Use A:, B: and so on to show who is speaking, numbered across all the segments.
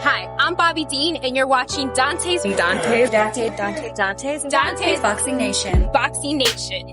A: Hi, I'm Bobby Dean, and you're watching Dante's
B: Boxing Nation.
A: Boxing Nation.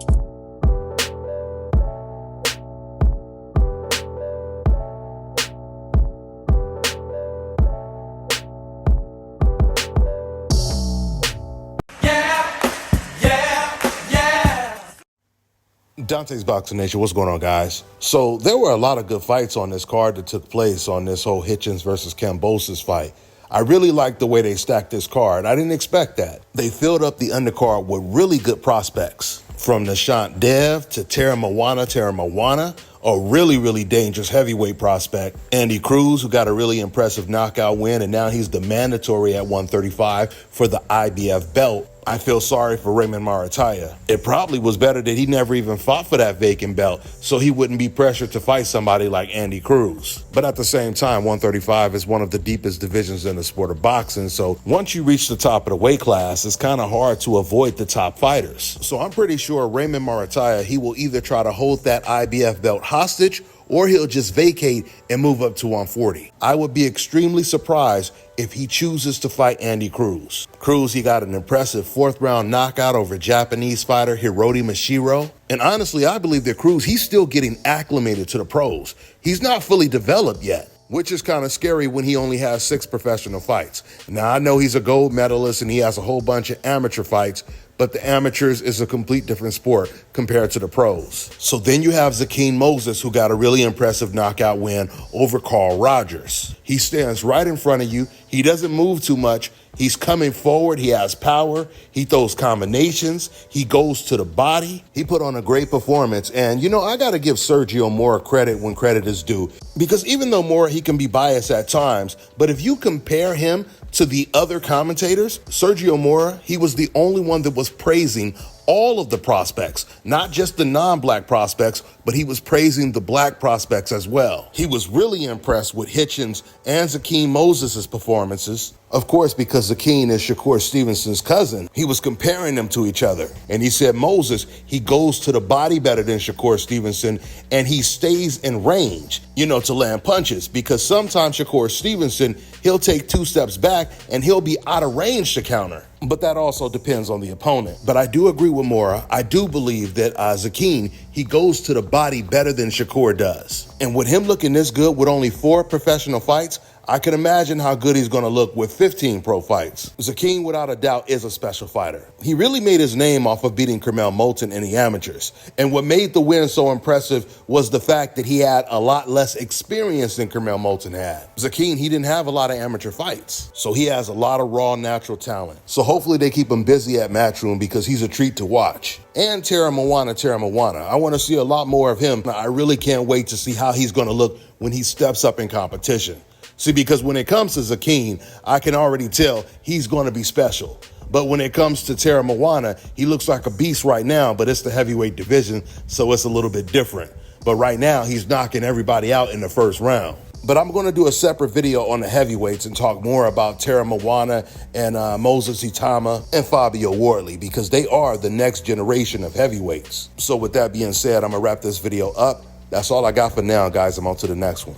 C: Dante's Boxing Nation, what's going on, guys? So there were a lot of good fights on this card that took place on this whole Hitchens versus Kambosos fight. I really liked the way they stacked this card. I didn't expect that. They filled up the undercard with really good prospects. From Nishant Dev to Tara Moana, a really dangerous heavyweight prospect. Andy Cruz, who got a really impressive knockout win, and now he's the mandatory at 135 for the IBF belt. I feel sorry for Raymond Marataya. It probably was better that he never even fought for that vacant belt so he wouldn't be pressured to fight somebody like Andy Cruz. But at the same time, 135 is one of the deepest divisions in the sport of boxing, so once you reach the top of the weight class, it's kind of hard to avoid the top fighters. So I'm pretty sure Raymond Marataya, he will either try to hold that IBF belt hostage or he'll just vacate and move up to 140. I would be extremely surprised if he chooses to fight Andy Cruz. Cruz, he got an impressive fourth-round knockout over Japanese fighter Hiroti Mashiro. And honestly, I believe that Cruz, he's still getting acclimated to the pros. He's not fully developed yet, which is kind of scary when he only has 6 professional fights. Now, I know he's a gold medalist and he has a whole bunch of amateur fights, but the amateurs is a complete different sport compared to the pros. So then you have ZAQUIN Moses, who got a really impressive knockout win over Carl Rogers. He stands right in front of you. He doesn't move too much. He's coming forward. He has power. He throws combinations. He goes to the body. He put on a great performance. And, you know, I got to give Sergio Mora credit when credit is due. Because even though Mora, he can be biased at times, but if you compare him to the other commentators, Sergio Mora, he was the only one that was praising all of the prospects, not just the non-black prospects, but he was praising the black prospects as well. He was really impressed with Hitchens and ZAQUIN Moses' performances. Of course, because ZAQUIN is Shakur Stevenson's cousin, he was comparing them to each other. And he said Moses, he goes to the body better than Shakur Stevenson, and he stays in range, you know, to land punches. Because sometimes Shakur Stevenson, he'll take 2 steps back and he'll be out of range to counter. But that also depends on the opponent. But I do agree with Mora. I do believe that ZAQUIN, he goes to the body better than Shakur does. And with him looking this good with only 4 professional fights, I can imagine how good he's going to look with 15 pro fights. ZAQUIN, without a doubt, is a special fighter. He really made his name off of beating Kermel Moulton in the amateurs. And what made the win so impressive was the fact that he had a lot less experience than Kermel Moulton had. ZAQUIN, he didn't have a lot of amateur fights, so he has a lot of raw, natural talent. So hopefully they keep him busy at Matchroom because he's a treat to watch. And Tara Moana. I want to see a lot more of him. I really can't wait to see how he's going to look when he steps up in competition. See, because when it comes to ZAQUIN, I can already tell he's going to be special. But when it comes to Tara Moana, he looks like a beast right now, but it's the heavyweight division, so it's a little bit different. But right now, he's knocking everybody out in the first round. But I'm going to do a separate video on the heavyweights and talk more about Tara Moana and Moses Itama and Fabio Wardley, because they are the next generation of heavyweights. So with that being said, I'm going to wrap this video up. That's all I got for now, guys. I'm on to the next one.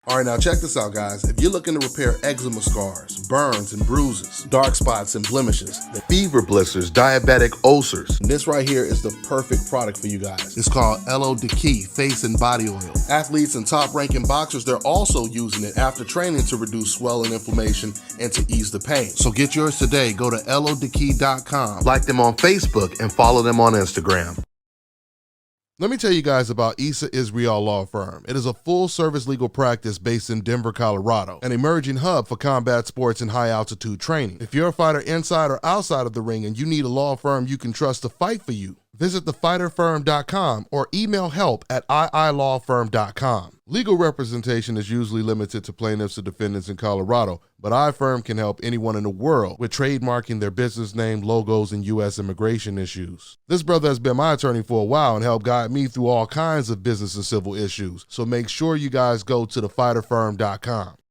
C: All right, now check this out, guys. If you're looking to repair eczema scars, burns and bruises, dark spots and blemishes, fever blisters, diabetic ulcers, this right here is the perfect product for you guys. It's called ZAQUIN Face and Body Oil. Athletes and top-ranking boxers, they're also using it after training to reduce swelling, inflammation, and to ease the pain. So get yours today. Go to ZAQUIN.com, like them on Facebook, and follow them on Instagram. Let me tell you guys about Issa Israel Law Firm. It is a full-service legal practice based in Denver, Colorado, an emerging hub for combat sports and high-altitude training. If you're a fighter inside or outside of the ring and you need a law firm you can trust to fight for you, visit thefighterfirm.com or email help@iilawfirm.com. Legal representation is usually limited to plaintiffs or defendants in Colorado, but iFirm can help anyone in the world with trademarking their business name, logos, and U.S. immigration issues. This brother has been my attorney for a while and helped guide me through all kinds of business and civil issues, so make sure you guys go to thefighterfirm.com.